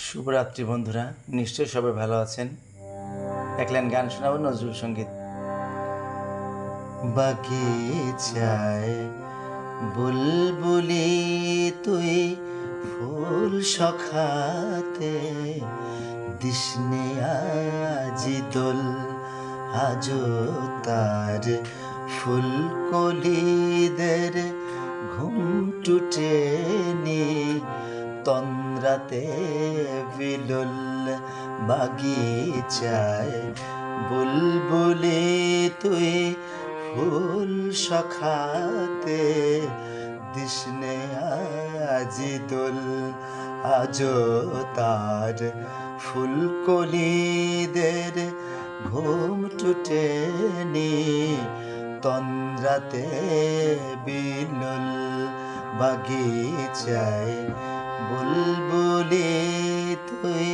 শুভরাত্রি বন্ধুরা, নিশ্চয়ই সবাই ভালো আছেন। এক লাইন গান শোনাবো নজরুল সঙ্গীত। বাগিচায় বুলবুলি তুই ফুল সখাতে দিসনে আজি দোল, আজো তার ফুলকলিদের ঘুম টুটেনি তন্দ্রাতে বিলুল। বাগিচায় বুলবুলি তুই ফুল সখাতে দিসনে আজি দোল, আজো তার ফুলকলিদের ঘুম টুটেনি তন্দ্রাতে বিলুল। বাগিচায় বুলবুলি তুই